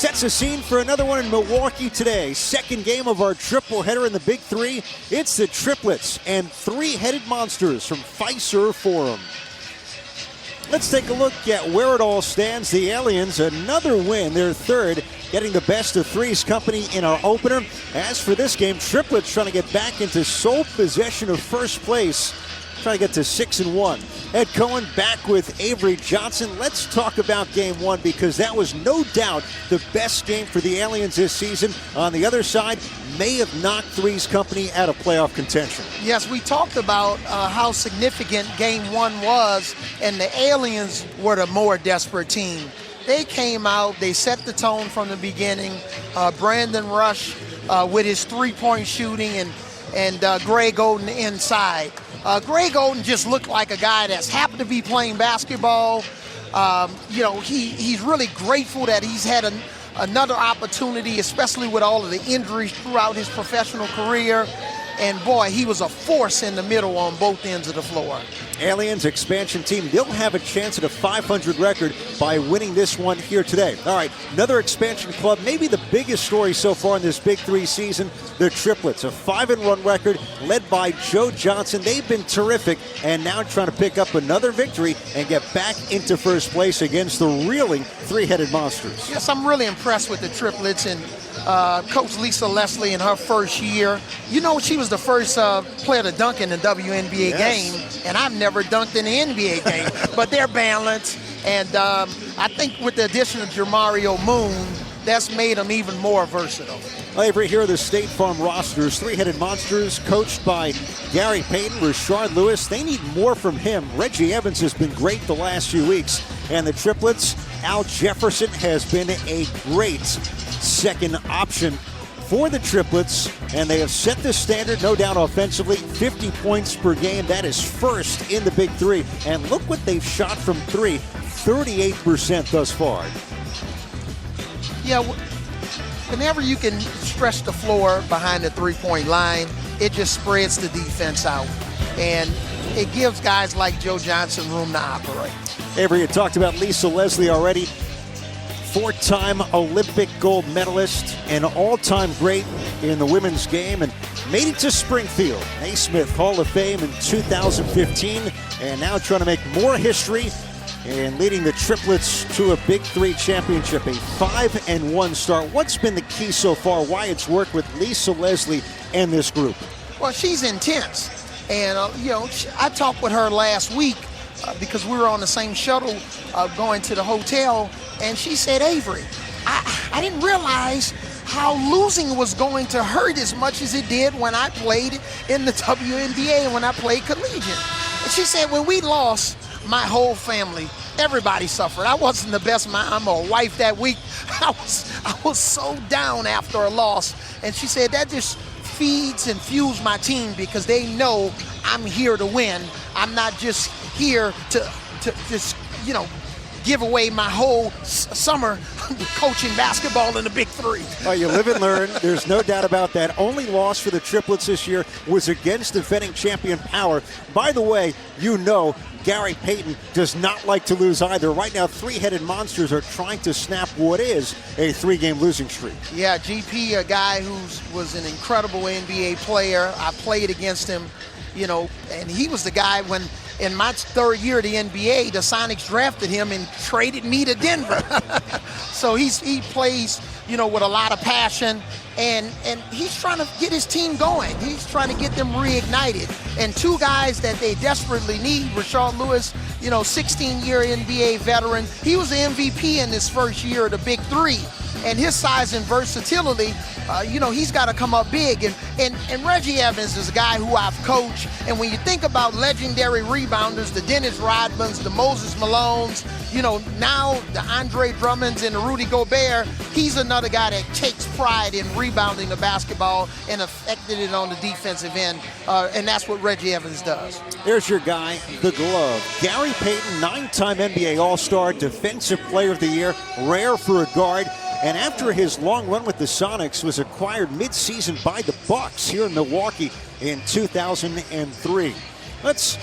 sets the scene for another one in Milwaukee today. Second game of our triple header in the Big 3. It's the Triplets and three-headed monsters from Fiserv Forum. Let's take a look at where it all stands. The Aliens, another win, their third, getting the best of threes company in our opener. As for this game, Triplets trying to get back into sole possession of first place, trying to get to 6-1. Ed Cohen back with Avery Johnson. Let's talk about game one, because that was no doubt the best game for the Aliens this season. On the other side, may have knocked threes company out of playoff contention. Yes, we talked about how significant game one was, and the Aliens were the more desperate team. They came out, they set the tone from the beginning. Brandon Rush with his three-point shooting, and Greg Oden inside. Greg Oden just looked like a guy that's happened to be playing basketball. He's really grateful that he's had another opportunity, especially with all of the injuries throughout his professional career. And boy, he was a force in the middle on both ends of the floor. Aliens expansion team, they'll have a chance at a 500 record by winning this one here today. All right, another expansion club, maybe the biggest story so far in this Big 3 season, the Triplets, a 5-1 record led by Joe Johnson. They've been terrific, and now trying to pick up another victory and get back into first place against the reeling three-headed monsters. Yes, I'm really impressed with the Triplets, and Coach Lisa Leslie in her first year. You know, she was the first player to dunk in the WNBA game, and I've never dunked in the NBA game. But they're balanced, and I think with the addition of Jamario Moon, that's made them even more versatile. Avery, here are the State Farm rosters. Three-headed monsters coached by Gary Payton, Rashard Lewis. They need more from him. Reggie Evans has been great the last few weeks. And the Triplets, Al Jefferson has been a great second option for the Triplets, and they have set the standard, no doubt, offensively. 50 points per game. That is first in the Big 3. And look what they've shot from three, 38% thus far. Yeah, whenever you can stretch the floor behind the three-point line, it just spreads the defense out. And it gives guys like Joe Johnson room to operate. Avery, you talked about Lisa Leslie already. Four-time Olympic gold medalist and all-time great in the women's game, and made it to Springfield, Naismith Hall of Fame in 2015, and now trying to make more history and leading the Triplets to a Big 3 championship, a 5-1 start. What's been the key so far, why it's worked with Lisa Leslie and this group? Well, she's intense, and I talked with her last week because we were on the same shuttle going to the hotel, and she said, Avery, I didn't realize how losing was going to hurt as much as it did when I played in the WNBA and when I played collegiate. And she said, when we lost, my whole family, everybody suffered. I wasn't the best mom or wife that week. I was so down after a loss. And she said, that just feeds and fuels my team, because they know I'm here to win. I'm not just here to just, give away my whole summer coaching basketball in the Big 3. You live and learn. There's no doubt about that. Only loss for the Triplets this year was against defending champion Power. By the way, Gary Payton does not like to lose either. Right now, three-headed monsters are trying to snap what is a 3-game losing streak. Yeah, GP, a guy who was an incredible NBA player. I played against him, and he was the guy when, in my third year of the NBA, the Sonics drafted him and traded me to Denver. So he plays, with a lot of passion, and he's trying to get his team going. He's trying to get them reignited. And two guys that they desperately need, Rashard Lewis, 16-year NBA veteran. He was the MVP in his first year of the Big 3. And his size and versatility, he's got to come up big. And Reggie Evans is a guy who I've coached. And when you think about legendary rebounders, the Dennis Rodmans, the Moses Malones, now the Andre Drummonds and the Rudy Gobert, he's another guy that takes pride in rebounding the basketball and affected it on the defensive end. And that's what Reggie Evans does. There's your guy, the glove. Gary Payton, 9-time NBA All-Star, Defensive Player of the Year, rare for a guard. And after his long run with the Sonics, was acquired mid-season by the Bucks here in Milwaukee in 2003. Let's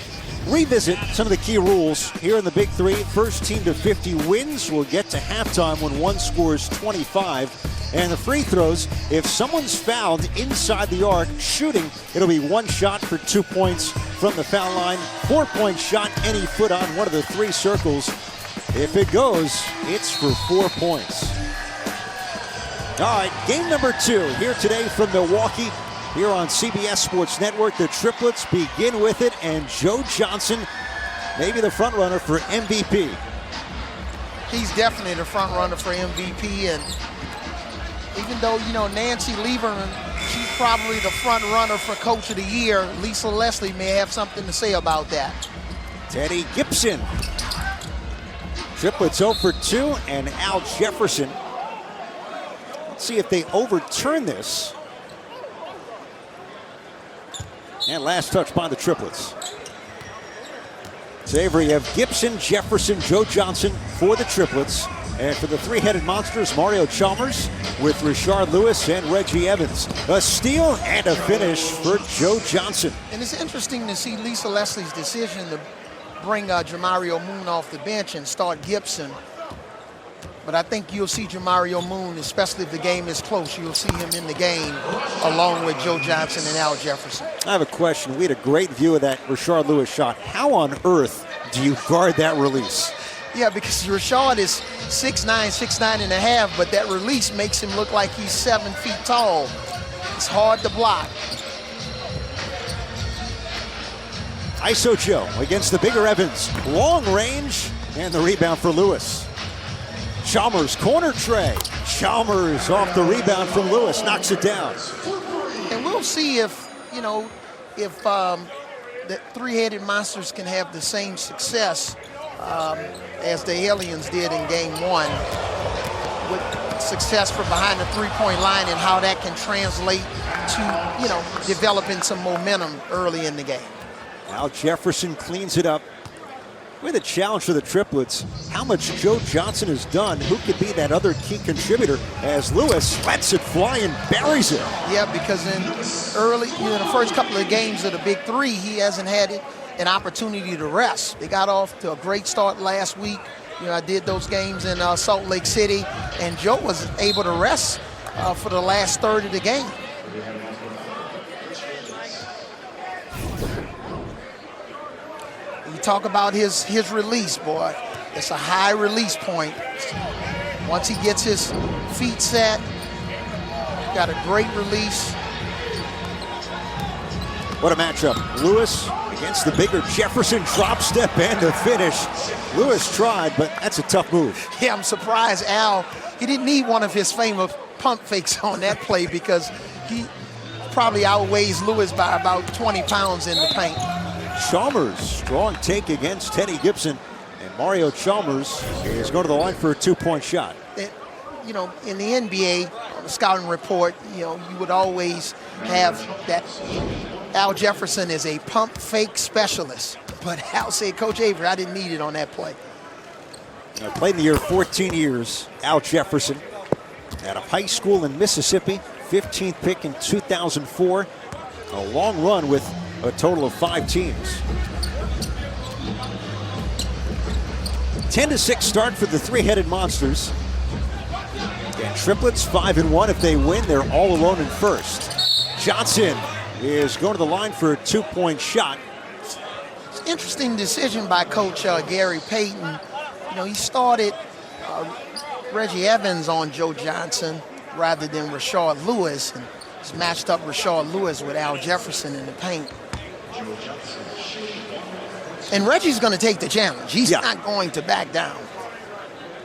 revisit some of the key rules here in the Big 3. First team to 50 wins will get to halftime when one scores 25. And the free throws, if someone's fouled inside the arc shooting, it'll be one shot for 2 points from the foul line. 4-point shot, any foot on one of the 3 circles. If it goes, it's for 4 points. All right, game number 2 here today from Milwaukee. Here on CBS Sports Network, the Triplets begin with it, and Joe Johnson, maybe the front runner for MVP. He's definitely the front runner for MVP, and even though, you know, Nancy Lieberman, she's probably the front runner for Coach of the Year, Lisa Leslie may have something to say about that. Teddy Gibson. Triplets 0 for 2, and Al Jefferson. Let's see if they overturn this. And last touch by the Triplets. So Avery, you have Gibson, Jefferson, Joe Johnson for the Triplets. And for the 3-headed monsters, Mario Chalmers with Rashard Lewis and Reggie Evans. A steal and a finish for Joe Johnson. And it's interesting to see Lisa Leslie's decision to bring Jamario Moon off the bench and start Gibson. But I think you'll see Jamario Moon, especially if the game is close, you'll see him in the game along with Joe Johnson and Al Jefferson. I have a question. We had a great view of that Rashard Lewis shot. How on earth do you guard that release? Yeah, because Rashard is 6'9", 6'9 and a half, but that release makes him look like he's 7 feet tall. It's hard to block. ISO Joe against the bigger Evans. Long range, and the rebound for Lewis. Chalmers, corner tray. Chalmers off the rebound from Lewis, knocks it down. And we'll see if, you know, if the 3-headed monsters can have the same success as the aliens did in game 1 with success from behind the 3-point line, and how that can translate to, you know, developing some momentum early in the game. Al Jefferson cleans it up. With a challenge for the Triplets, how much Joe Johnson has done, who could be that other key contributor, as Lewis lets it fly and buries it. Yeah, because in the first couple of games of the Big 3, he hasn't had an opportunity to rest. They got off to a great start last week. You know, I did those games in Salt Lake City, and Joe was able to rest for the last third of the game. Talk about his release, boy. It's a high release point. Once he gets his feet set, got a great release. What a matchup. Lewis against the bigger Jefferson, drop step and a finish. Lewis tried, but that's a tough move. Yeah, I'm surprised Al, he didn't need one of his famous pump fakes on that play, because he probably outweighs Lewis by about 20 pounds in the paint. Chalmers, strong take against Teddy Gibson, and Mario Chalmers is going to the line for a 2-point shot. You know, in the NBA, on the scouting report, you know, you would always have that Al Jefferson is a pump fake specialist. But Al said, Coach Avery, I didn't need it on that play. Played in the year 14 years, Al Jefferson, out of high school in Mississippi, 15th pick in 2004. A long run with a total of 5 teams. 10-6 start for the 3-headed monsters. And Triplets 5-1. If they win, they're all alone in first. Johnson is going to the line for a 2-point shot. It's an interesting decision by Coach Gary Payton. You know, he started Reggie Evans on Joe Johnson rather than Rashard Lewis, and he's matched up Rashard Lewis with Al Jefferson in the paint. And Reggie's going to take the challenge. He's not going to back down.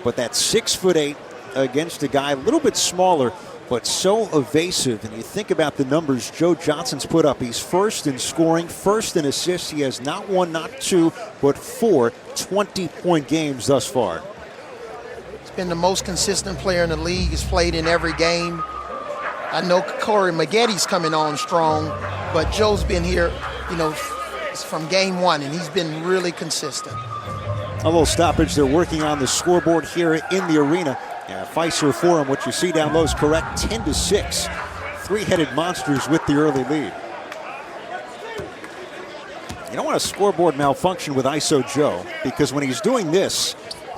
But that 6'8" against a guy a little bit smaller, but so evasive. And you think about the numbers Joe Johnson's put up. He's first in scoring, first in assists. He has not 1, not 2, but 4 20-point games thus far. He's been the most consistent player in the league. He's played in every game. I know Corey Maggetti's coming on strong, but Joe's been here, you know, from game 1, and he's been really consistent. A little stoppage. They're working on the scoreboard here in the arena. Fiserv Forum, what you see down low is correct. 10-6. 3-headed monsters with the early lead. You don't want a scoreboard malfunction with ISO Joe, because when he's doing this,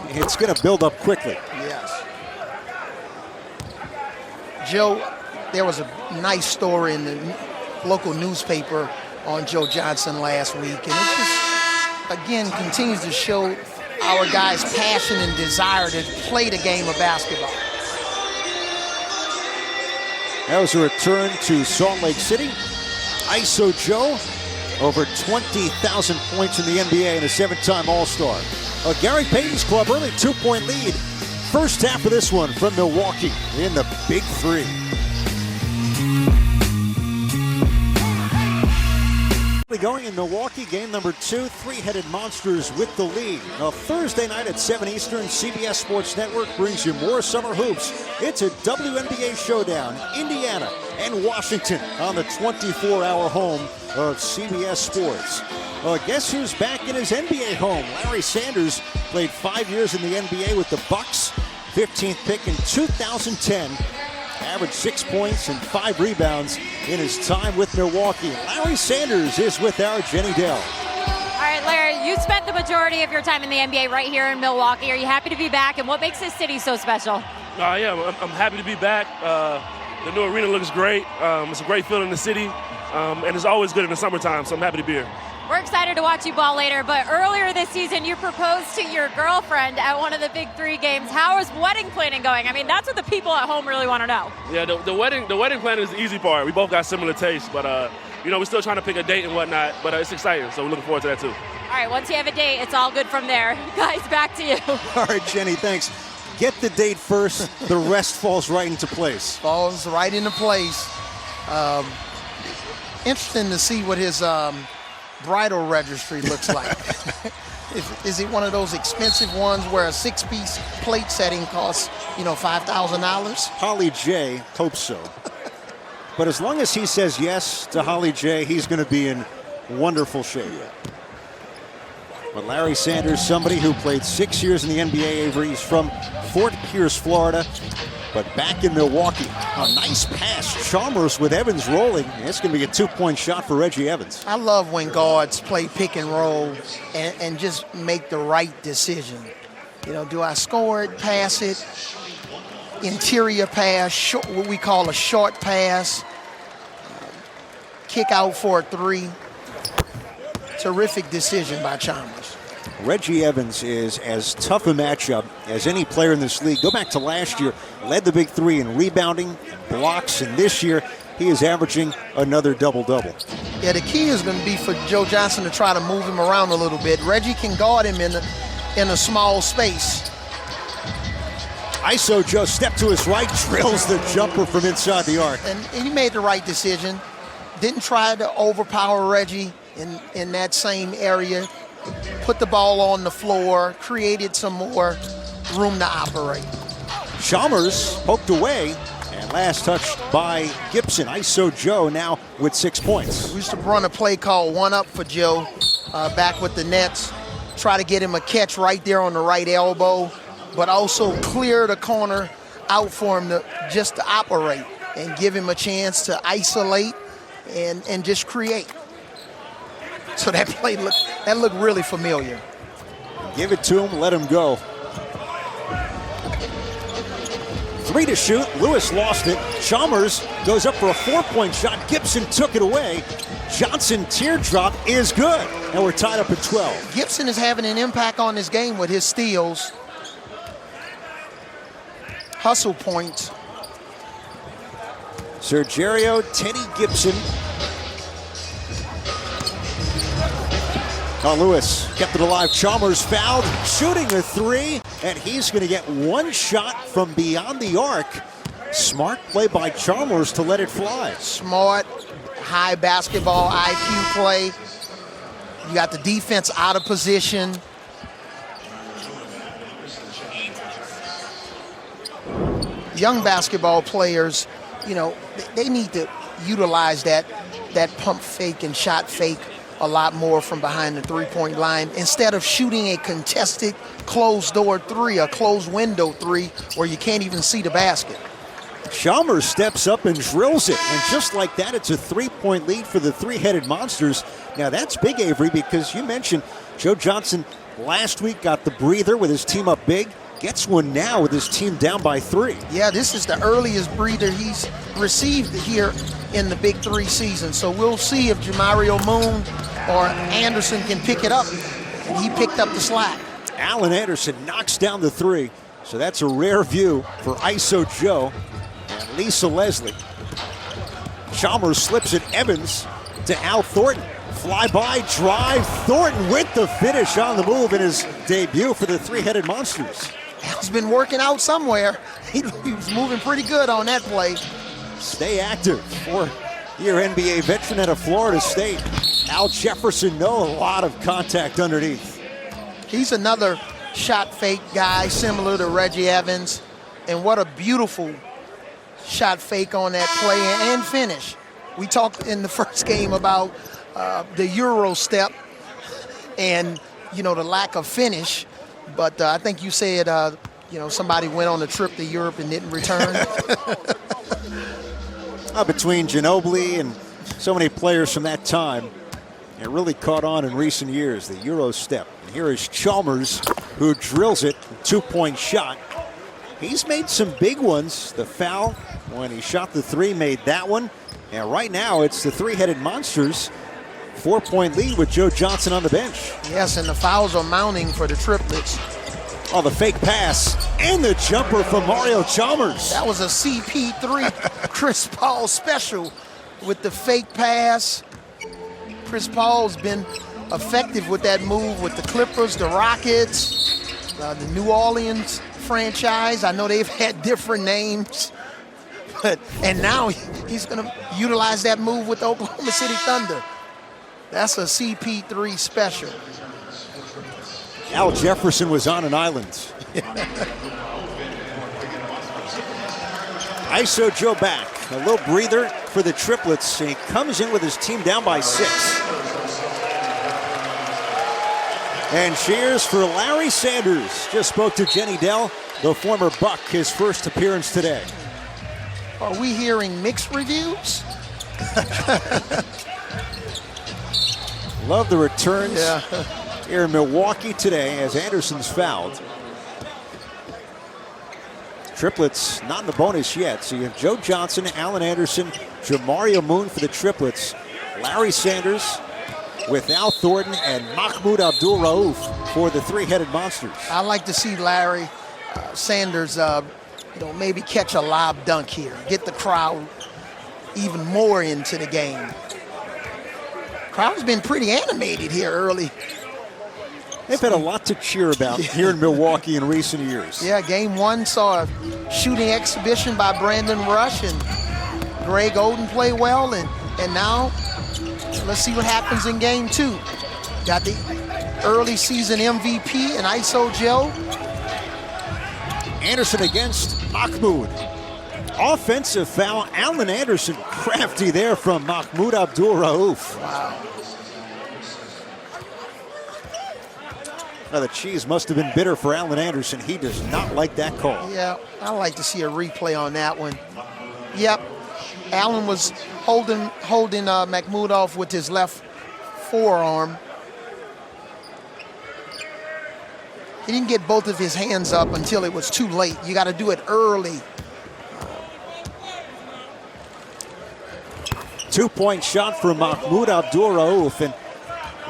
it's going to build up quickly. Yes. Joe, there was a nice story in the local newspaper on Joe Johnson last week, and it just, again, continues to show our guys' passion and desire to play the game of basketball. That was a return to Salt Lake City. ISO Joe, over 20,000 points in the NBA and a 7-time All-Star. Gary Payton's club, early 2-point lead. First half of this one from Milwaukee in the Big 3. Going in Milwaukee, game number 2, three-headed monsters with the lead. Now, Thursday night at 7 Eastern, CBS Sports Network brings you more summer hoops. It's a WNBA showdown, Indiana and Washington on the 24-hour home of CBS Sports. Guess who's back in his NBA home? Larry Sanders played 5 years in the NBA with the Bucks, 15th pick in 2010. Averaged 6 points and 5 rebounds in his time with Milwaukee. Larry Sanders is with our Jenny Dell. All right, Larry, you spent the majority of your time in the NBA right here in Milwaukee. Are you happy to be back, and what makes this city so special? Yeah, I'm happy to be back. The new arena looks great. It's a great feeling in the city, and it's always good in the summertime, so I'm happy to be here. We're excited to watch you ball later, but earlier this season you proposed to your girlfriend at one of the Big 3 games. How is wedding planning going? I mean, that's what the people at home really want to know. Yeah, the wedding planning is the easy part. We both got similar tastes, but we're still trying to pick a date and whatnot, but it's exciting, so we're looking forward to that too. All right, once you have a date, it's all good from there. Guys, back to you. All right, Jenny, thanks. Get the date first, the rest falls right into place. Falls right into place. Interesting to see what his bridal registry looks like. Is it one of those expensive ones where a 6-piece plate setting costs, $5,000? Holly J hopes so. But as long as he says yes to Holly J, he's going to be in wonderful shape. But Larry Sanders, somebody who played 6 years in the NBA, Avery. He's from Fort Pierce, Florida, but back in Milwaukee. A nice pass. Chalmers with Evans rolling. It's going to be a 2-point shot for Reggie Evans. I love when guards play pick and roll and just make the right decision. Do I score it, pass it, interior pass, short, what we call a short pass, kick out for a 3. Terrific decision by Chalmers. Reggie Evans is as tough a matchup as any player in this league. Go back to last year, led the Big 3 in rebounding, blocks, and this year he is averaging another double-double. Yeah, the key is going to be for Joe Johnson to try to move him around a little bit. Reggie can guard him in a small space. ISO Joe, step to his right, drills the jumper from inside the arc. And he made the right decision. Didn't try to overpower Reggie in that same area. Put the ball on the floor, created some more room to operate. Chalmers poked away, and last touched by Gibson. ISO Joe now with 6 points. We used to run a play called one up for Joe back with the Nets. Try to get him a catch right there on the right elbow, but also clear the corner out for him just to operate and give him a chance to isolate and just create. So that play looked really familiar. Give it to him, let him go. 3 to shoot. Lewis lost it. Chalmers goes up for a 4-point shot. Gibson took it away. Johnson teardrop is good. And we're tied up at 12. Gibson is having an impact on this game with his steals. Hustle points. Sergio Teddy Gibson. Lewis kept it alive. Chalmers fouled, shooting a 3, and he's going to get one shot from beyond the arc. Smart play by Chalmers to let it fly. Smart, high basketball IQ play. You got the defense out of position. Young basketball players, they need to utilize that pump fake and shot fake a lot more from behind the three-point line instead of shooting a contested closed door 3, a closed window 3 where you can't even see the basket. Chalmers steps up and drills it. And just like that, it's a 3-point lead for the three-headed monsters. Now that's big, Avery, because you mentioned Joe Johnson last week got the breather with his team up big. Gets one now with his team down by 3. Yeah, this is the earliest breather he's received here in the Big 3 season. So we'll see if Jamario Moon or Anderson can pick it up. And he picked up the slack. Allen Anderson knocks down the 3. So that's a rare view for ISO Joe and Lisa Leslie. Chalmers slips it Evans to Al Thornton. Fly by, drive, Thornton with the finish on the move in his debut for the three-headed monsters. Al's been working out somewhere. He was moving pretty good on that play. Stay active. 4-year NBA veteran out of Florida State. Al Jefferson, a lot of contact underneath. He's another shot fake guy similar to Reggie Evans. And what a beautiful shot fake on that play and finish. We talked in the first game about the Euro step and, the lack of finish. But I think you said, somebody went on a trip to Europe and didn't return. Between Ginobili and so many players from that time, it really caught on in recent years, the Euro step. And here is Chalmers, who drills it, 2-point shot. He's made some big ones. The foul when he shot the 3 made that one. And right now it's the three-headed monsters. 4-point lead with Joe Johnson on the bench. Yes, and the fouls are mounting for the triplets. Oh, the fake pass and the jumper from Mario Chalmers. That was a CP3 Chris Paul special with the fake pass. Chris Paul's been effective with that move with the Clippers, the Rockets, the New Orleans franchise. I know they've had different names, and now he's going to utilize that move with the Oklahoma City Thunder. That's a CP3 special. Al Jefferson was on an island. ISO Joe back. A little breather for the triplets. He comes in with his team down by 6. And cheers for Larry Sanders. Just spoke to Jenny Dell, the former Buck, his first appearance today. Are we hearing mixed reviews? Love the returns here in Milwaukee today as Anderson's fouled. Triplets not in the bonus yet. So you have Joe Johnson, Allen Anderson, Jamario Moon for the triplets. Larry Sanders with Al Thornton and Mahmoud Abdul-Rauf for the three-headed monsters. I like to see Larry Sanders, maybe catch a lob dunk here. Get the crowd even more into the game. Crowd's been pretty animated here early. They've had a lot to cheer about here in Milwaukee in recent years. Yeah, game 1 saw a shooting exhibition by Brandon Rush and Greg Oden play well, and now let's see what happens in game 2. Got the early season MVP and ISO Joe. Anderson against Mahmoud. Offensive foul, Allen Anderson, crafty there from Mahmoud Abdul-Rauf. Wow. Now the cheese must have been bitter for Allen Anderson. He does not like that call. Yeah, I like to see a replay on that one. Yep, Allen was holding Mahmoud off with his left forearm. He didn't get both of his hands up until it was too late. You got to do it early. 2-point shot from Mahmoud Abdul-Rauf, and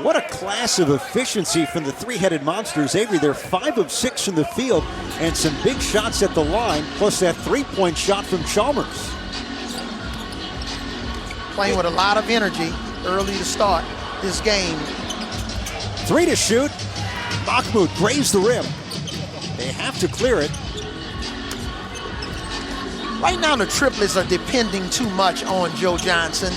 what a class of efficiency from the three-headed monsters. Avery, they're 5 of 6 from the field and some big shots at the line, plus that 3-point shot from Chalmers. Playing with a lot of energy early to start this game. 3 to shoot. Mahmoud grazed the rim. They have to clear it. Right now, the triplets are depending too much on Joe Johnson.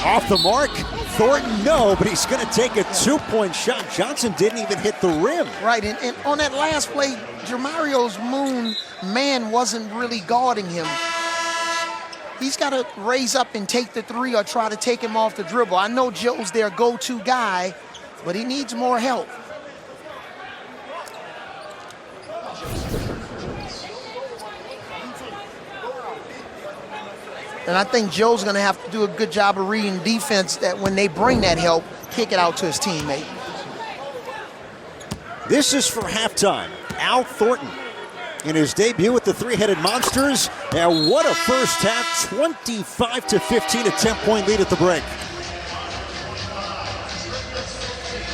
Off the mark. Thornton, no, but he's going to take a 2-point shot. Johnson didn't even hit the rim. Right, and on that last play, Jamario's Moon man wasn't really guarding him. He's got to raise up and take the 3 or try to take him off the dribble. I know Joe's their go-to guy, but he needs more help. And I think Joe's going to have to do a good job of reading defense that when they bring that help, kick it out to his teammate. This is for halftime. Al Thornton in his debut with the three-headed Monsters. And what a first half, 25-15, a 10-point lead at the break.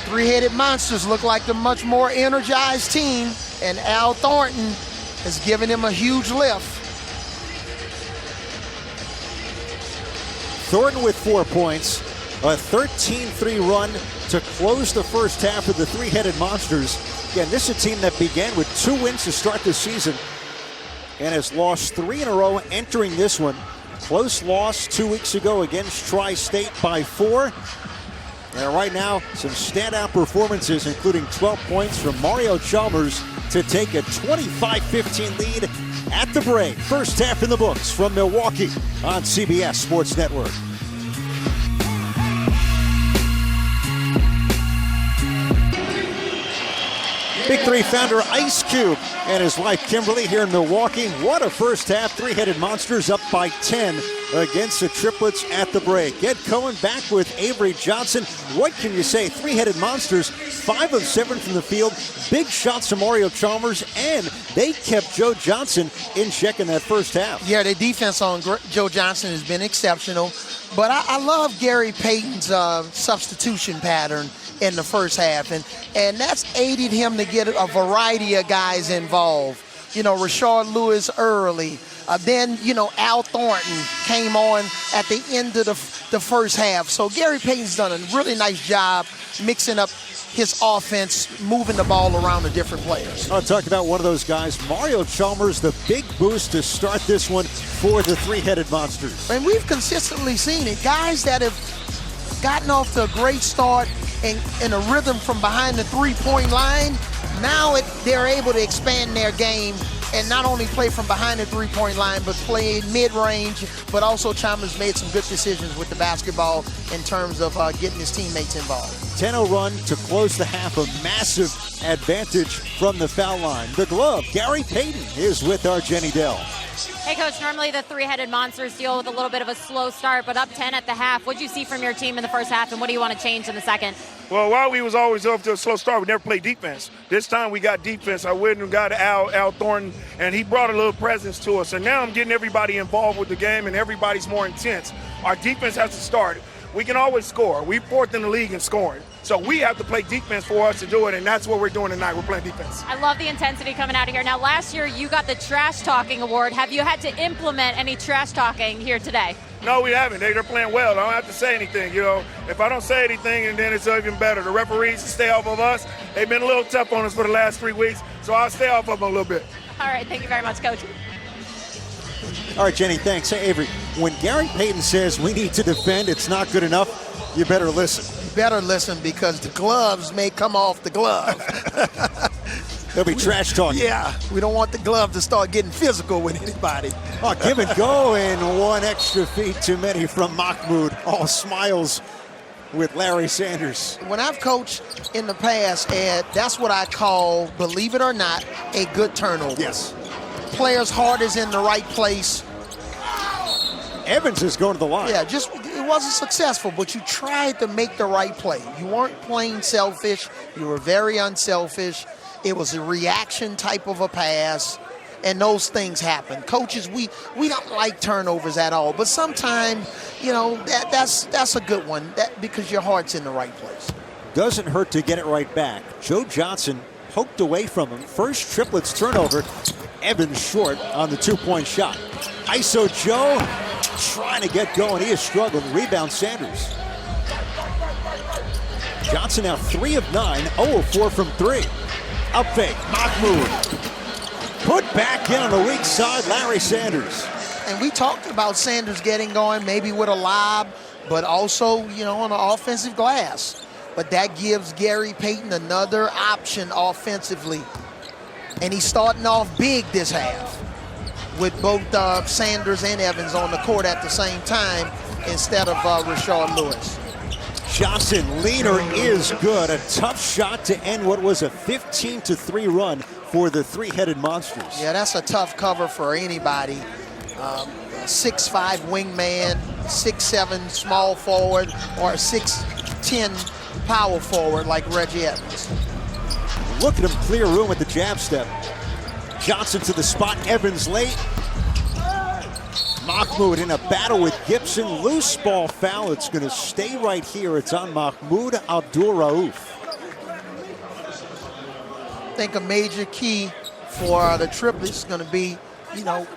Three-headed Monsters look like the much more energized team, and Al Thornton has given him a huge lift. Thornton with 4 points, a 13-3 run to close the first half of the three-headed Monsters. Again, this is a team that began with 2 wins to start the season and has lost 3 in a row entering this one. Close loss 2 weeks ago against Tri-State by 4. And right now, some standout performances, including 12 points from Mario Chalmers to take a 25-15 lead at the break. First half in the books from Milwaukee on CBS Sports Network. Big 3 founder Ice Cube and his wife Kimberly here in Milwaukee. What a first half. Three-headed Monsters up by 10 against the Triplets at the break. Ed Cohen back with Avery Johnson. What can you say? Three-headed Monsters, 5 of 7 from the field. Big shots from Mario Chalmers, and they kept Joe Johnson in check in that first half. Yeah, the defense on Joe Johnson has been exceptional. But I love Gary Payton's substitution pattern in the first half, and that's aided him to get a variety of guys involved. You know, Rashard Lewis early. Then, you know, Al Thornton came on at the end of the first half. So Gary Payton's done a really nice job mixing up his offense, moving the ball around to different players. I'll talk about one of those guys, Mario Chalmers, the big boost to start this one for the three-headed Monsters. And we've consistently seen it. Guys that have gotten off to a great start and in a rhythm from behind the three-point line, now they're able to expand their game and not only play from behind the three-point line, but play mid-range. But also Chalmers made some good decisions with the basketball in terms of getting his teammates involved. 10-0 run to close the half, a massive advantage from the foul line. The glove, Gary Payton, is with our Jenny Dell. Hey, Coach, normally the three-headed Monsters deal with a little bit of a slow start, but up 10 at the half. What did you see from your team in the first half, and what do you want to change in the second? Well, while we was always off to a slow start, we never played defense. This time we got defense. I went and got Al Thornton, and he brought a little presence to us. And now I'm getting everybody involved with the game, and everybody's more intense. Our defense has to start. We can always score. We're 4th in the league in scoring. So we have to play defense for us to do it, and that's what we're doing tonight. We're playing defense. I love the intensity coming out of here. Now, last year you got the trash talking award. Have you had to implement any trash talking here today? No, we haven't. They're playing well. I don't have to say anything. You know, if I don't say anything, and then it's even better. The referees stay off of us. They've been a little tough on us for the last 3 weeks, so I'll stay off of them a little bit. All right, thank you very much, Coach. All right, Jenny, thanks. Hey, Avery, when Gary Payton says we need to defend, it's not good enough, you better listen. You better listen, because the gloves may come off the glove. There'll be trash talking. Yeah, we don't want the glove to start getting physical with anybody. Oh, give and go, and one extra feet too many from Mahmoud. All smiles with Larry Sanders. When I've coached in the past, Ed, that's what I call, believe it or not, a good turnover. Yes. Player's heart is in the right place. Evans is going to the line. Yeah, just it wasn't successful, but you tried to make the right play. You weren't playing selfish. You were very unselfish. It was a reaction type of a pass, and those things happen. Coaches, we don't like turnovers at all, but sometimes, you know, that's a good one, because your heart's in the right place. Doesn't hurt to get it right back. Joe Johnson poked away from him. First Triplets turnover. Evans short on the 2-point shot. ISO Joe trying to get going. He is struggling. Rebound Sanders. Johnson now 3 of 9, 0 of 4 from 3. Up fake, Mahmoud. Put back in on the weak side, Larry Sanders. And we talked about Sanders getting going, maybe with a lob, but also, you know, on an offensive glass. But that gives Gary Payton another option offensively. And he's starting off big this half with both Sanders and Evans on the court at the same time instead of Rashard Lewis. Johnson, leader is good. A tough shot to end what was a 15-3 run for the three-headed Monsters. Yeah, that's a tough cover for anybody. 6'5" wingman, 6'7" small forward, or a 6'10" power forward like Reggie Evans. Look at him clear room with the jab step. Johnson to the spot, Evans late. Mahmoud in a battle with Gibson, loose ball foul. It's going to stay right here. It's on Mahmoud Abdul-Rauf. I think a major key for the Triplets is going to be, you know,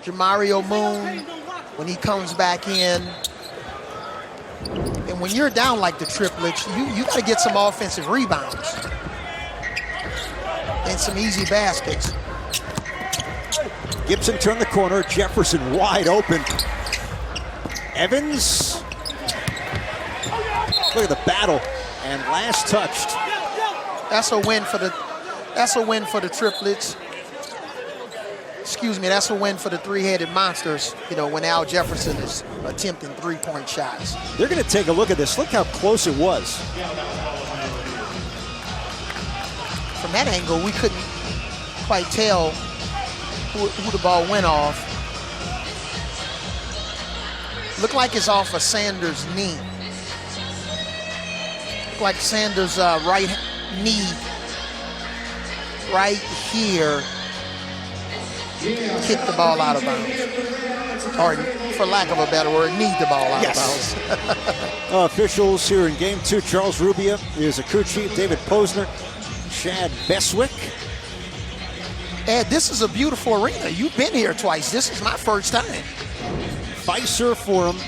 Jamario Moon when he comes back in. And when you're down like the Triplets, you got to get some offensive rebounds and some easy baskets. Gibson turned the corner. Jefferson wide open. Evans. Look at the battle. And last touched. That's a win for the Triplets. Excuse me, that's a win for the three-headed monsters, you know, when Al Jefferson is attempting three-point shots. They're going to take a look at this. Look how close it was. From that angle, we couldn't quite tell who the ball went off. Looked like it's off of Sanders' knee. Looked like Sanders' right knee right here kicked the ball out of bounds. Or, for lack of a better word, kneed the ball out of bounds. Officials here in game 2, Charles Rubia is a crew chief, David Posner, Chad Beswick. Ed, this is a beautiful arena. You've been here twice. This is my first time. Fiserv Forum,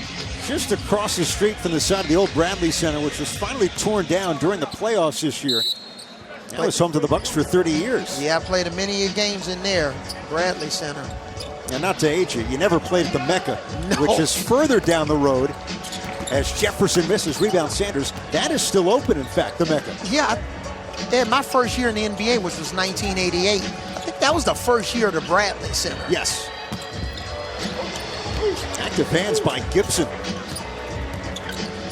just across the street from the side of the old Bradley Center, which was finally torn down during the playoffs this year. That was home to the Bucks for 30 years. Yeah, I played many games in there, Bradley Center. And not to age you never played at the Mecca, No. which is further down the road as Jefferson misses, rebound Sanders. That is still open, in fact, the Mecca. Yeah, Ed, my first year in the NBA, which was 1988, I think that was the first year of the Bradley Center. Yes. Active hands by Gibson.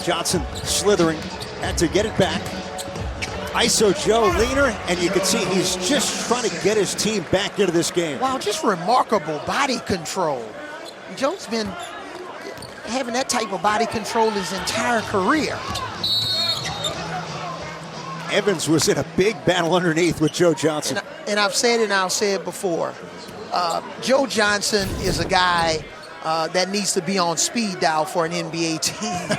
Johnson slithering, had to get it back. ISO Joe leaner, and you can see he's just trying to get his team back into this game. Wow, just remarkable body control. Joe's been having that type of body control his entire career. Evans was in a big battle underneath with Joe Johnson. And I've said it and I'll say it before. Joe Johnson is a guy that needs to be on speed dial for an NBA team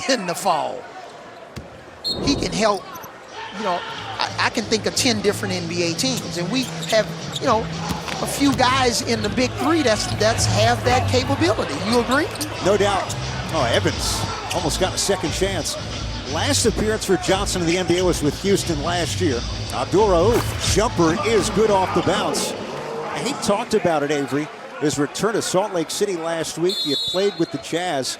in the fall. He can help. You know, I can think of 10 different NBA teams, and we have, you know, a few guys in the Big 3 that's have that capability. You agree? No doubt. Oh, Evans almost got a second chance. Last appearance for Johnson in the NBA was with Houston last year. Abdul-Rauf jumper is good off the bounce. And he talked about it, Avery, his return to Salt Lake City last week. He had played with the Jazz,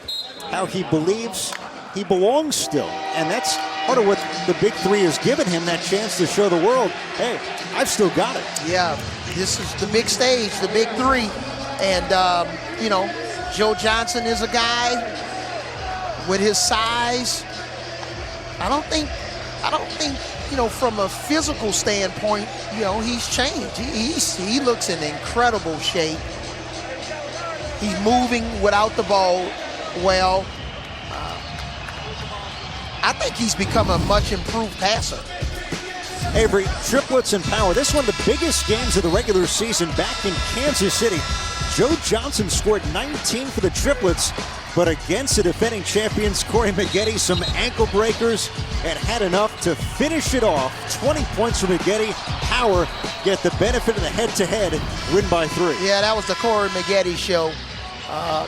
how he believes he belongs still. And that's part of what the Big 3 has given him, that chance to show the world, hey, I've still got it. Yeah, this is the big stage, the Big 3. And, you know, Joe Johnson is a guy with his size. I don't think, you know, from a physical standpoint, you know, he's changed. He looks in incredible shape. He's moving without the ball well. I think he's become a much improved passer. Avery, triplets and power. This is one of the biggest games of the regular season back in Kansas City. Joe Johnson scored 19 for the triplets, but against the defending champions, Corey Maggette, some ankle breakers, and had enough to finish it off. 20 points for Maggette. Power get the benefit of the head-to-head, win by 3. Yeah, that was the Corey Maggette show.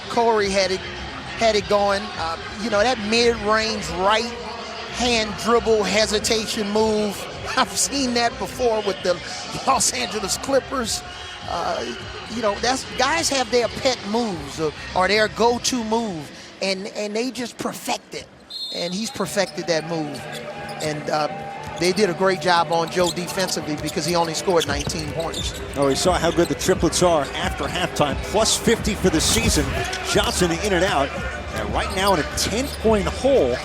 Corey had it going. You know, that mid-range right hand dribble hesitation move. I've seen that before with the Los Angeles Clippers. You know, guys have their pet moves or their go-to move, and they just perfect it. And he's perfected that move. And they did a great job on Joe defensively because he only scored 19 points. Oh, we saw how good the triplets are after halftime. Plus 50 for the season. Johnson in and out. And right now in a 10-point hole,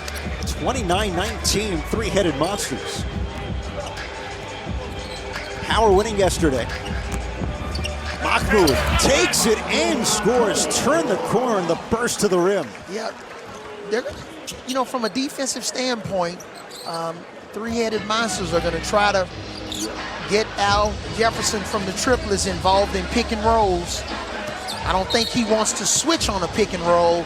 29-19, three-headed monsters. Power winning yesterday. Mahmoud takes it and scores. Turn the corner and the burst to the rim. Yeah, they're, from a defensive standpoint, three-headed monsters are going to try to get Al Jefferson from the Triplets involved in pick and rolls. I don't think he wants to switch on a pick and roll.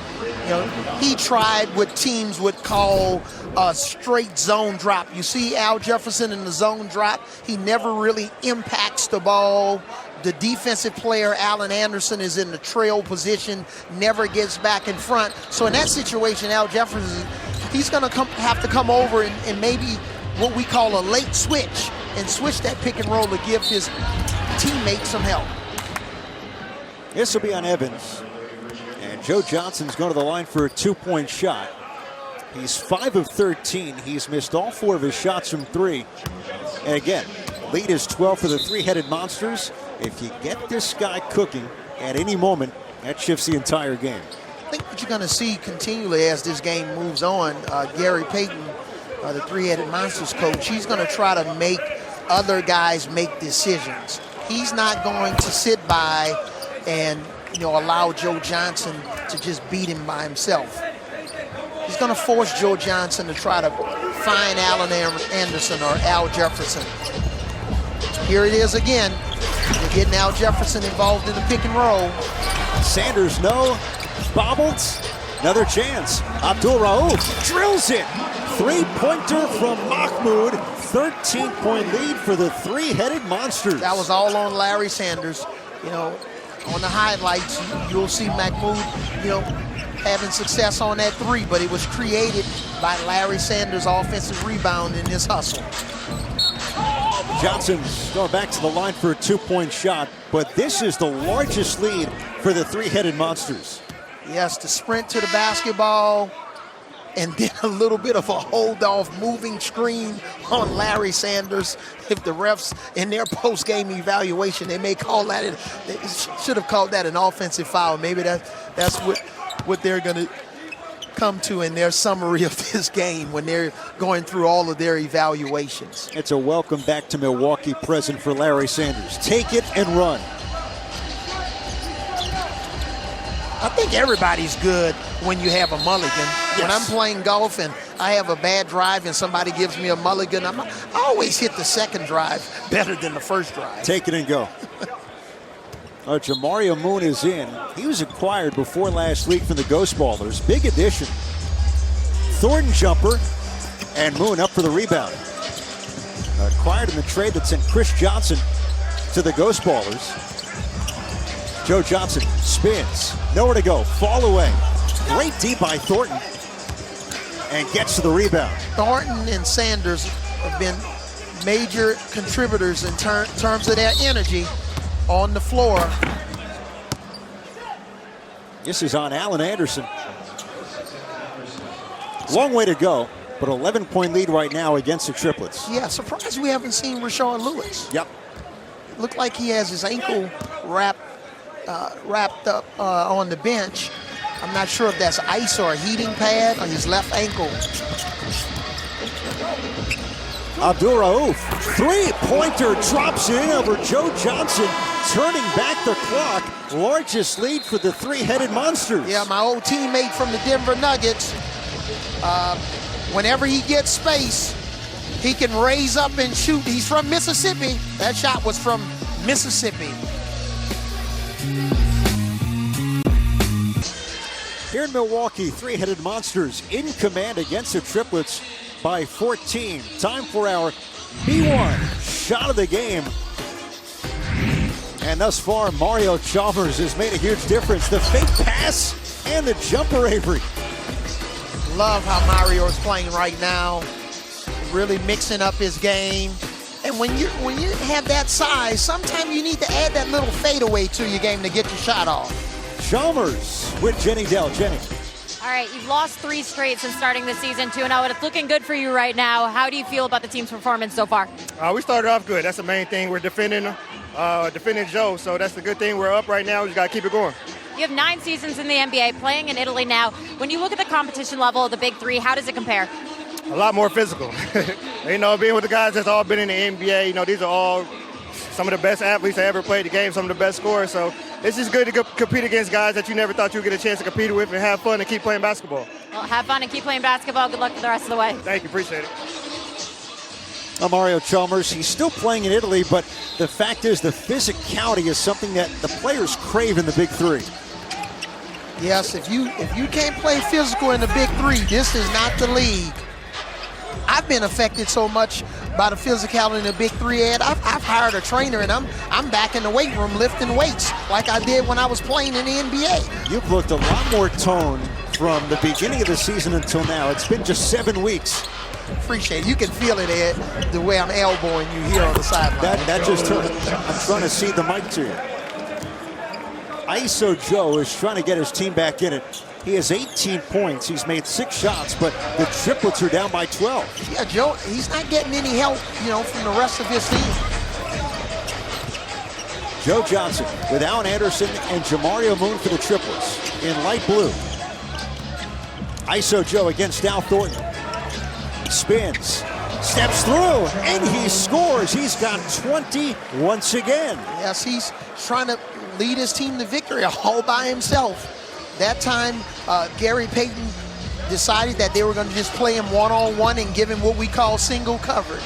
He tried what teams would call a straight zone drop. You see Al Jefferson in the zone drop, he never really impacts the ball. The defensive player, Allen Anderson, is in the trail position, never gets back in front. So in that situation, Al Jefferson, he's going to have to come over and maybe what we call a late switch and switch that pick and roll to give his teammate some help. This will be on Evans. And Joe Johnson's going to the line for a two-point shot. He's 5 of 13. He's missed all 4 of his shots from 3. And again, lead is 12 for the three-headed monsters. If you get this guy cooking at any moment, that shifts the entire game. I think what you're going to see continually as this game moves on, Gary Payton, the three-headed monsters coach, he's going to try to make other guys make decisions. He's not going to sit by and allow Joe Johnson to just beat him by himself. He's going to force Joe Johnson to try to find Allen Anderson or Al Jefferson. Here it is again. They're getting Al Jefferson involved in the pick and roll. Sanders, no. Bobbled. Another chance. Abdul-Rauf drills it. Three-pointer from Mahmoud. 13-point lead for the three-headed monsters. That was all on Larry Sanders. On the highlights, you'll see Mahmoud, having success on that three, but it was created by Larry Sanders' offensive rebound in his hustle. Johnson's going back to the line for a two-point shot, but this is the largest lead for the three-headed monsters. Yes, the sprint to the basketball, and then a little bit of a hold-off moving screen on Larry Sanders. If the refs in their post-game evaluation, they may call that, they should have called that an offensive foul. Maybe that's what they're going to come to in their summary of this game when they're going through all of their evaluations. It's a welcome back to Milwaukee present for Larry Sanders. Take it and run. I think everybody's good when you have a mulligan. Yes. When I'm playing golf and I have a bad drive and somebody gives me a mulligan, I always hit the second drive better than the first drive. Take it and go. Jamario Moon is in. He was acquired before last week from the Ghost Ballers. Big addition. Thornton jumper, and Moon up for the rebound. Acquired in the trade that sent Chris Johnson to the Ghost Ballers. Joe Johnson spins. Nowhere to go. Fall away. Great D by Thornton. And gets to the rebound. Thornton and Sanders have been major contributors in terms of their energy on the floor. This is on Allen Anderson. Long way to go, but 11-point lead right now against the Triplets. Yeah, surprised we haven't seen Rashard Lewis. Yep. Looked like he has his ankle wrapped up on the bench. I'm not sure if that's ice or a heating pad on his left ankle. Abdul-Rauf, three-pointer, drops in over Joe Johnson, turning back the clock. Largest lead for the three-headed monsters. Yeah, my old teammate from the Denver Nuggets, whenever he gets space, he can raise up and shoot. He's from Mississippi. That shot was from Mississippi. Here in Milwaukee, three-headed monsters in command against the Triplets by 14. Time for our B1 shot of the game. And thus far, Mario Chalmers has made a huge difference. The fake pass and the jumper, Avery. Love how Mario is playing right now. Really mixing up his game. And when you have that size, sometimes you need to add that little fadeaway to your game to get your shot off. Chalmers with Jenny Dell. Jenny. All right, you've lost 3 straight since starting the season, 2-0, and it's looking good for you right now. How do you feel about the team's performance so far? We started off good. That's the main thing. We're defending Joe, so that's the good thing. We're up right now. We just got to keep it going. You have 9 seasons in the NBA, playing in Italy now. When you look at the competition level of the Big 3, how does it compare? A lot more physical. Being with the guys that's all been in the NBA, these are all some of the best athletes that ever played the game, some of the best scorers. So it's just good to compete against guys that you never thought you would get a chance to compete with and have fun and keep playing basketball. Well, have fun and keep playing basketball. Good luck for the rest of the way. Thank you. Appreciate it. Mario Chalmers, he's still playing in Italy, but the fact is the physicality is something that the players crave in the Big 3. Yes, if you can't play physical in the Big 3, this is not the league. I've been affected so much by the physicality in the Big 3, Ed. I've hired a trainer, and I'm back in the weight room lifting weights like I did when I was playing in the NBA. You've looked a lot more toned from the beginning of the season until now. It's been just 7 weeks. Appreciate it. You can feel it, Ed, the way I'm elbowing you here on the sideline. That just hurt. I'm trying to see the mic to you. ISO Joe is trying to get his team back in it. He has 18 points. He's made 6 shots, but the Triplets are down by 12. Yeah, Joe, he's not getting any help, from the rest of his team. Joe Johnson with Allen Anderson and Jamario Moon for the Triplets in light blue. ISO Joe against Al Thornton. Spins, steps through, and he scores. He's got 20 once again. Yes, he's trying to lead his team to victory all by himself. That time, Gary Payton decided that they were going to just play him one-on-one and give him what we call single coverage.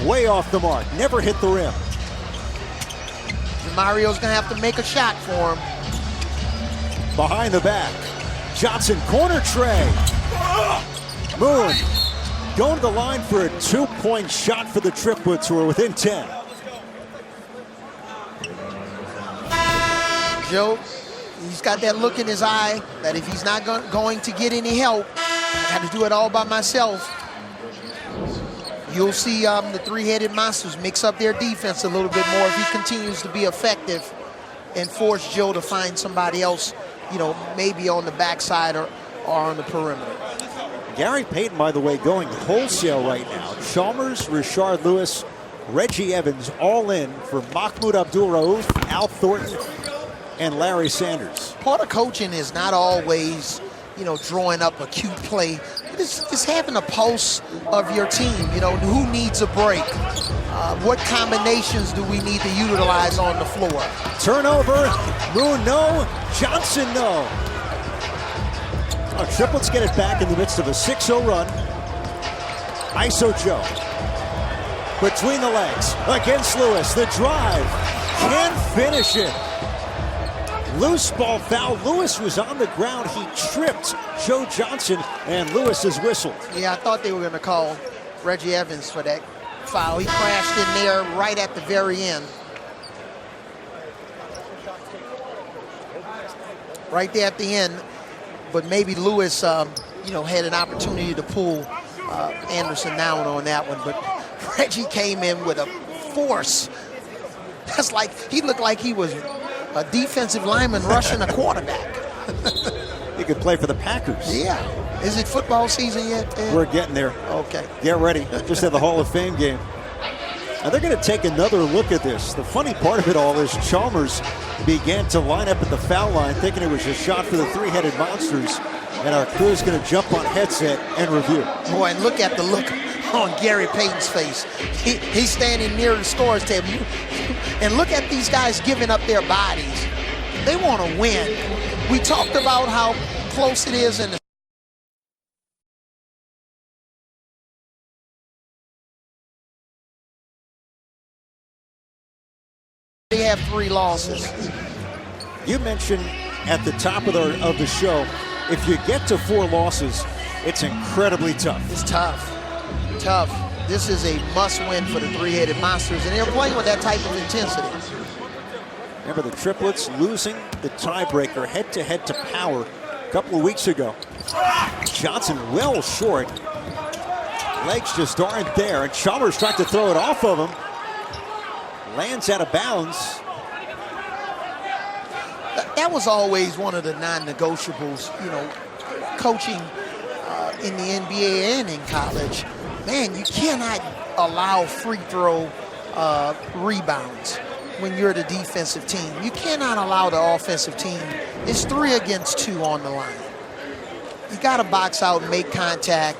Way off the mark, never hit the rim. Mario's going to have to make a shot for him. Behind the back, Johnson corner tray. Moon going to the line for a 2-point shot for the Triplets, who are within 10. Joe, he's got that look in his eye that if he's not going to get any help, I got to do it all by myself. You'll see the three-headed monsters mix up their defense a little bit more if he continues to be effective and force Joe to find somebody else, maybe on the backside or on the perimeter. Gary Payton, by the way, going wholesale right now. Chalmers, Rashard Lewis, Reggie Evans all in for Mahmoud Abdul-Rauf, Al Thornton, and Larry Sanders. Part of coaching is not always, drawing up a cute play. It's having a pulse of your team. Who needs a break? What combinations do we need to utilize on the floor? Turnover. Moon, no. Johnson, no. Triplets get it back in the midst of a 6-0 run. ISO Joe. Between the legs. Against Lewis. The drive. Can't finish it. Loose ball foul. Lewis was on the ground. He tripped Joe Johnson, and Lewis is whistled. Yeah, I thought they were going to call Reggie Evans for that foul. He crashed in there right at the very end. Right there at the end. But maybe Lewis, had an opportunity to pull Anderson down on that one. But Reggie came in with a force. That's like, he looked like he was a defensive lineman rushing a quarterback. He could play for the Packers. Yeah. Is it football season yet, Ed? We're getting there. Okay. Get ready. Just had the Hall of Fame game. Now they're going to take another look at this. The funny part of it all is Chalmers began to line up at the foul line thinking it was a shot for the three-headed monsters. And our crew is going to jump on headset and review. Boy, and look at the look on Gary Payton's face. He's standing near the scores table. And look at these guys giving up their bodies. They want to win. We talked about how close it is in the they have 3 losses. You mentioned at the top of the show, if you get to 4 losses, it's incredibly tough. It's tough. This is a must-win for the three-headed monsters, and they're playing with that type of intensity. Remember the Triplets losing the tiebreaker head-to-head to Power a couple of weeks ago. Johnson well short. Legs just aren't there, and Chalmers tried to throw it off of him. Lands out of bounds. That was always one of the non-negotiables, coaching in the NBA and in college. Man, you cannot allow free throw rebounds when you're the defensive team. You cannot allow the offensive team. It's 3 against 2 on the line. You got to box out and make contact.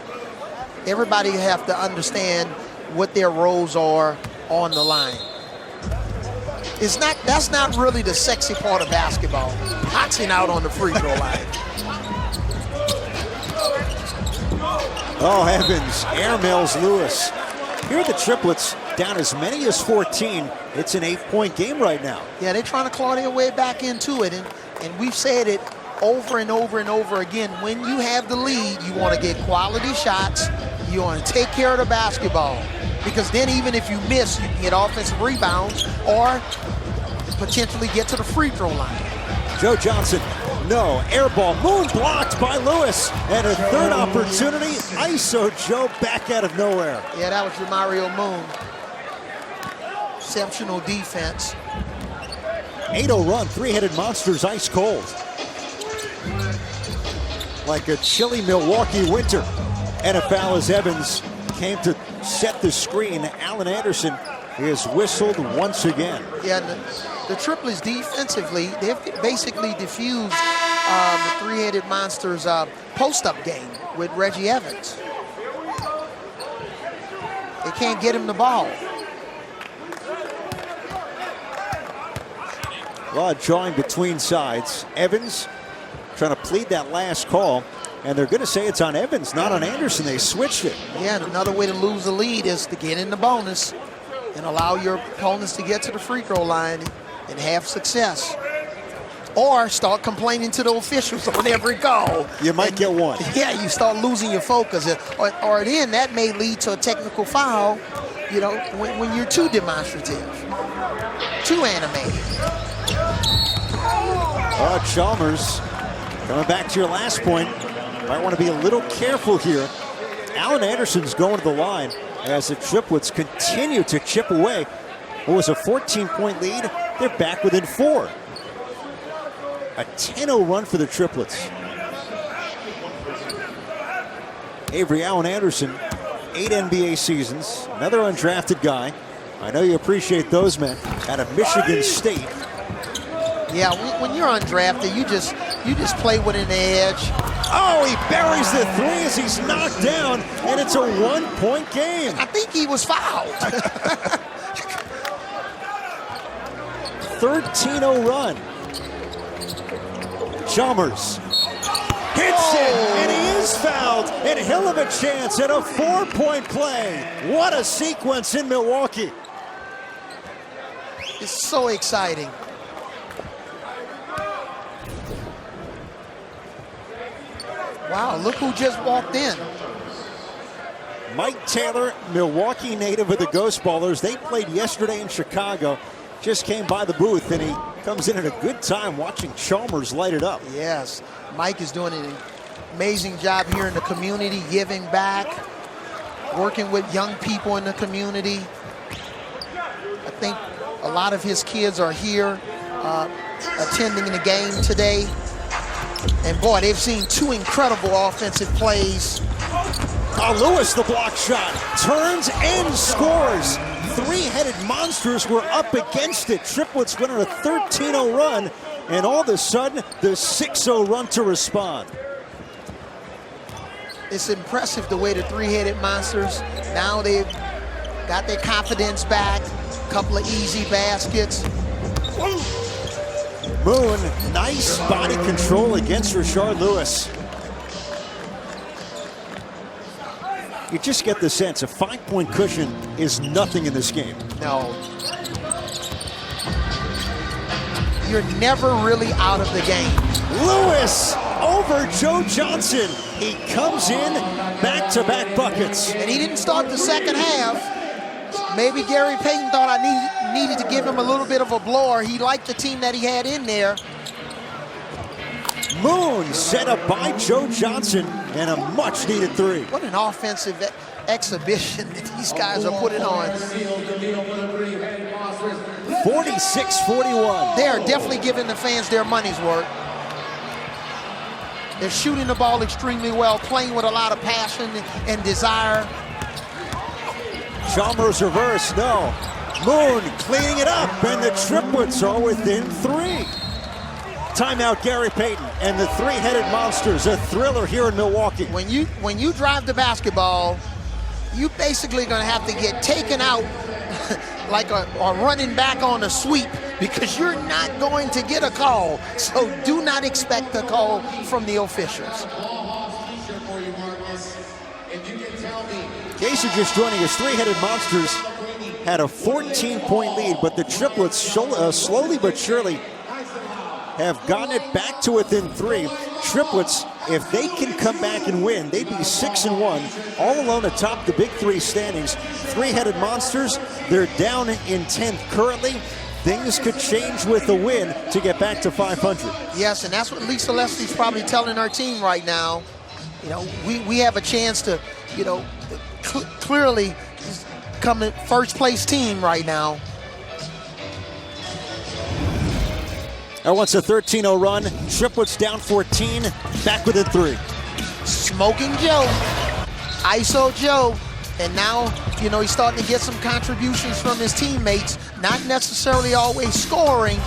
Everybody have to understand what their roles are on the line. That's not really the sexy part of basketball. Boxing out on the free throw line. Oh, Evans airmails Lewis. Here are the Triplets down as many as 14. It's an 8-point game right now. Yeah, they're trying to claw their way back into it, and we've said it over and over and over again. When you have the lead, you want to get quality shots. You want to take care of the basketball, because then even if you miss, you can get offensive rebounds or potentially get to the free throw line. Joe Johnson, no, air ball, Moon blocked by Lewis, and a third opportunity, ISO Joe back out of nowhere. Yeah, that was Mario Moon. Exceptional defense. 8-0 run, three-headed monsters ice cold. Like a chilly Milwaukee winter. And a foul as Evans came to set the screen. Allen Anderson is whistled once again. Yeah, the Triplets defensively, they've basically diffused the three-headed monsters post-up game with Reggie Evans. They can't get him the ball. A lot of drawing between sides. Evans trying to plead that last call, and they're going to say it's on Evans, not on Anderson. They switched it. Yeah, and another way to lose the lead is to get in the bonus and allow your opponents to get to the free throw line and have success. Or start complaining to the officials on every call. You might get one. Yeah, you start losing your focus. Or then that may lead to a technical foul, you know, when you're too demonstrative, too animated. Chalmers, coming back to your last point, might want to be a little careful here. Allen Anderson's going to the line as the Triplets continue to chip away. What was a 14-point lead? They're back within 4. A 10-0 run for the Triplets. Avery Allen Anderson, 8 NBA seasons, another undrafted guy. I know you appreciate those men out of Michigan State. Yeah, when you're undrafted, you just play with an edge. Oh, he buries the three as he's knocked down, and it's a 1-point game. I think he was fouled. 13-0 run. Chalmers hits it, and he is fouled, and he'll have a chance at a 4-point play. What a sequence in Milwaukee. It's so exciting. Wow, look who just walked in. Mike Taylor, Milwaukee native of the Ghost Ballers. They played yesterday in Chicago. Just came by the booth, and he comes in at a good time watching Chalmers light it up. Yes, Mike is doing an amazing job here in the community, giving back, working with young people in the community. I think a lot of his kids are here attending the game today. And boy, they've seen 2 incredible offensive plays. Lewis, the block shot, turns and scores. Three-headed monsters were up against it. Triplets went on a 13-0 run, and all of a sudden, the 6-0 run to respond. It's impressive the way the three-headed monsters, now they've got their confidence back. A couple of easy baskets. Moon, nice body control against Rashard Lewis. You just get the sense a 5-point cushion is nothing in this game. No. You're never really out of the game. Lewis over Joe Johnson. He comes in, back-to-back buckets. And he didn't start the second half. Maybe Gary Payton thought I needed to give him a little bit of a blower. He liked the team that he had in there. Moon set up by Joe Johnson and a much-needed 3. What an offensive exhibition that these guys are putting on. 46-41. They are definitely giving the fans their money's worth. They're shooting the ball extremely well, playing with a lot of passion and desire. Chalmers reverse, no. Moon cleaning it up, and the Triplets are within 3. Timeout, Gary Payton and the three-headed monsters, a thriller here in Milwaukee. When you drive the basketball, you basically gonna have to get taken out like a running back on a sweep because you're not going to get a call. So do not expect a call from the officials. In case you're just joining us, three-headed monsters had a 14-point lead, but the triplets slowly but surely have gotten it back to within 3. Triplets, if they can come back and win, they'd be 6-1, all alone atop the Big 3 standings. Three-headed monsters, they're down in 10th currently. Things could change with a win to get back to 500. Yes, and that's what Lisa Leslie's probably telling our team right now. You know, we have a chance to, you know, clearly come in first place team right now. That wants a 13-0 run. Triplets down 14, back within 3. Smoking Joe, ISO Joe, and now, you know, he's starting to get some contributions from his teammates, not necessarily always scoring,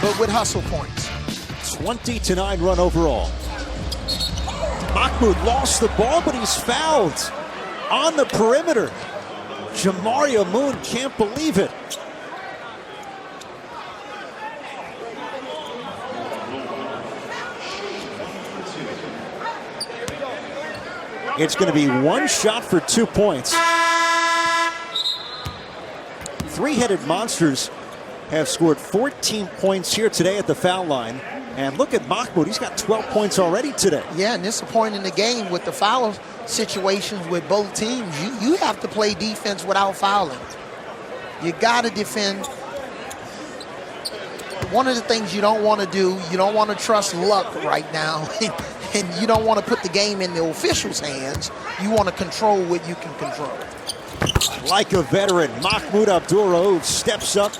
but with hustle points. 20-9 run overall. Mahmoud lost the ball, but he's fouled on the perimeter. Jamaria Moon can't believe it. It's going to be one shot for 2 points. Three-headed monsters have scored 14 points here today at the foul line. And look at Mahmoud, he's got 12 points already today. Yeah, and this is a point in the game with the foul situations with both teams. You have to play defense without fouling. You got to defend. One of the things you don't want to do, you don't want to trust luck right now. And you don't want to put the game in the officials' hands. You want to control what you can control. Like a veteran, Mahmoud Abdul-Rauf steps up.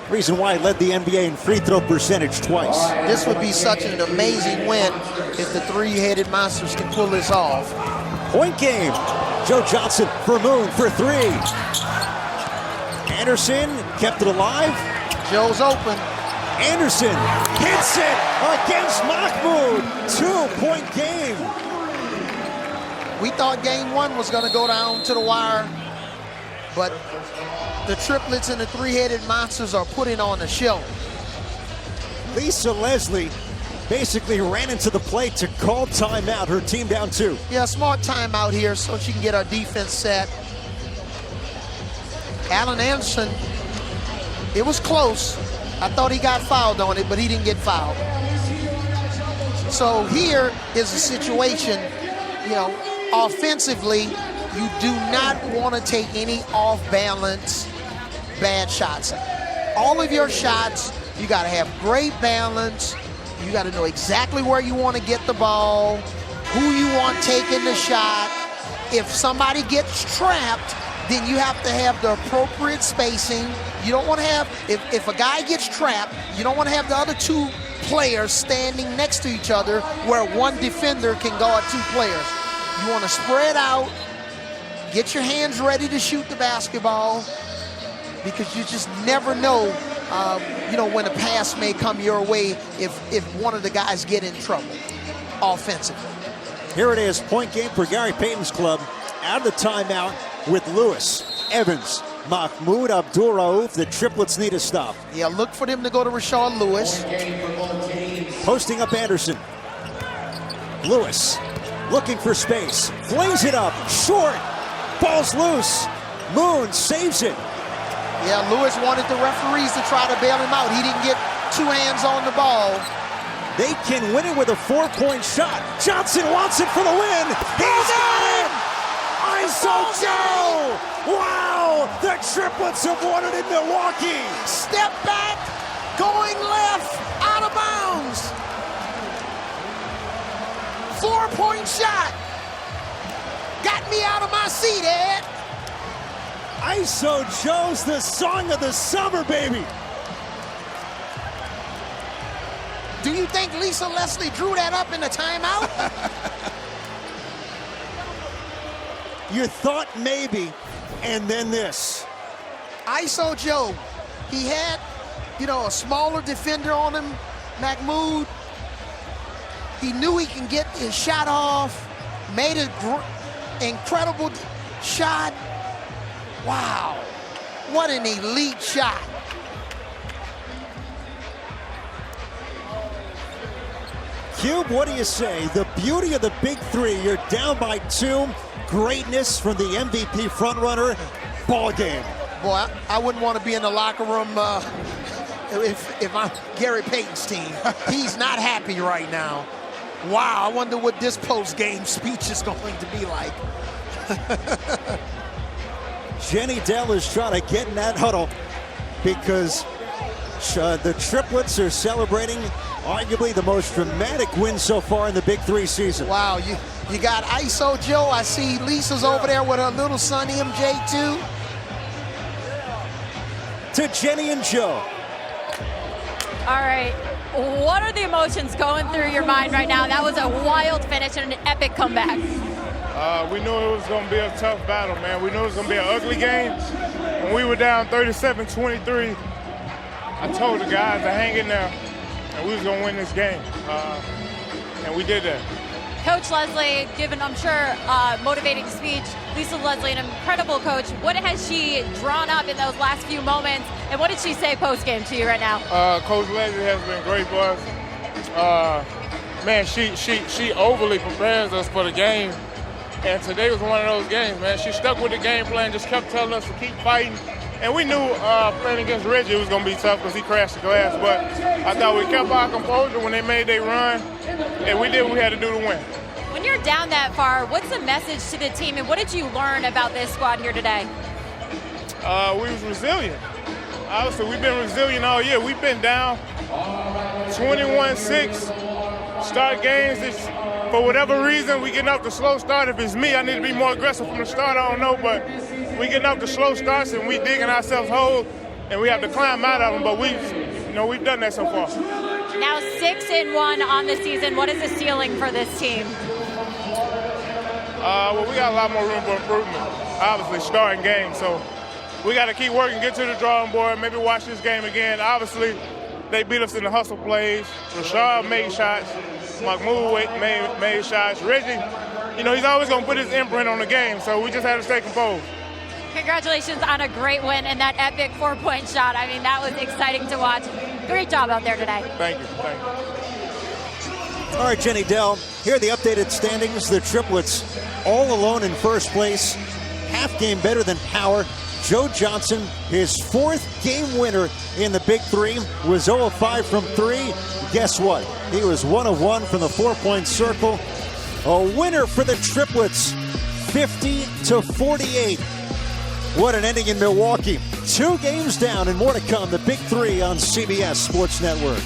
Reason why he led the NBA in free throw percentage twice. This would be such an amazing win if the three-headed monsters can pull this off. Point game. Joe Johnson for Moon for 3. Anderson kept it alive. Joe's open. Anderson hits it against Mahmoud. 2-point game. We thought game 1 was going to go down to the wire, but the triplets and the three-headed monsters are putting on a show. Lisa Leslie basically ran into the plate to call timeout. Her team down 2. Yeah, smart timeout here so she can get our defense set. Allen Anderson, it was close. I thought he got fouled on it, but he didn't get fouled. So here is a situation, you know, offensively, you do not want to take any off-balance bad shots. All of your shots, you got to have great balance. You got to know exactly where you want to get the ball, who you want taking the shot. If somebody gets trapped, then you have to have the appropriate spacing. You don't want to have, if a guy gets trapped, you don't want to have the other 2 players standing next to each other where one defender can guard 2 players. You want to spread out, get your hands ready to shoot the basketball, because you just never know, you know, when a pass may come your way if one of the guys get in trouble offensively. Here it is, point game for Gary Payton's club. Out of the timeout with Lewis, Evans, Mahmoud Abdul-Rauf. The triplets need a stop. Yeah, look for them to go to Rashard Lewis. Posting up Anderson. Lewis looking for space. Flings it up, short. Ball's loose. Moon saves it. Yeah, Lewis wanted the referees to try to bail him out. He didn't get 2 hands on the ball. They can win it with a 4-point shot. Johnson wants it for the win. He's got it! ISO Joe! Wow! The triplets have won it in Milwaukee. Step back, going left, out of bounds. 4-point shot. Got me out of my seat, Ed. ISO Joe's the song of the summer, baby. Do you think Lisa Leslie drew that up in the timeout? You thought maybe, and then this. ISO Joe, he had, you know, a smaller defender on him, Mahmoud. He knew he can get his shot off, made an incredible shot. Wow, what an elite shot. Cube, what do you say? The beauty of the Big 3. You're down by 2. Greatness from the MVP frontrunner. Ball game. Boy, I wouldn't want to be in the locker room if I'm Gary Payton's team. He's not happy right now. Wow, I wonder what this post-game speech is going to be like. Jenny Dell is trying to get in that huddle because the Triplets are celebrating arguably the most dramatic win so far in the Big 3 season. Wow, you got ISO Joe. I see Lisa's over there with her little son MJ too. To Jenny and Joe. All right, what are the emotions going through your mind right now? That was a wild finish and an epic comeback. We knew it was going to be a tough battle, man. We knew it was going to be an ugly game. When we were down 37-23, I told the guys to hang in there, and we was going to win this game. And we did that. Coach Leslie, given, I'm sure, motivating speech. Lisa Leslie, an incredible coach. What has she drawn up in those last few moments, and what did she say post-game to you right now? Coach Leslie has been great for us. Man, she overly prepares us for the game. And today was one of those games, man. She stuck with the game plan, just kept telling us to keep fighting. And we knew playing against Reggie was going to be tough because he crashed the glass. But I thought we kept our composure when they made their run, and we did what we had to do to win. When you're down that far, what's the message to the team, and what did you learn about this squad here today? We was resilient. Obviously, we've been resilient all year. We've been down 21-6, start games. For whatever reason, we getting off the slow start. If it's me, I need to be more aggressive from the start. I don't know, but we getting off the slow starts and we digging ourselves holes, and we have to climb out of them. But we've done that so far. Now 6-1 on the season. What is the ceiling for this team? Well, we got a lot more room for improvement. Obviously, starting games, so we got to keep working, get to the drawing board, maybe watch this game again. Obviously, they beat us in the hustle plays. Rashard made shots. Mahmoud made shots. Reggie, he's always going to put his imprint on the game, so we just had to stay composed. Congratulations on a great win and that epic 4-point shot. I mean, that was exciting to watch. Great job out there today. Thank you. All right, Jenny Dell, here are the updated standings. The Triplets all alone in first place. Half game better than Power. Joe Johnson, his 4th game winner in the Big 3, was 0 of 5 from 3. Guess what? He was 1 of 1 from the 4-point circle. A winner for the Triplets, 50-48. What an ending in Milwaukee. 2 games down and more to come. The Big 3 on CBS Sports Network.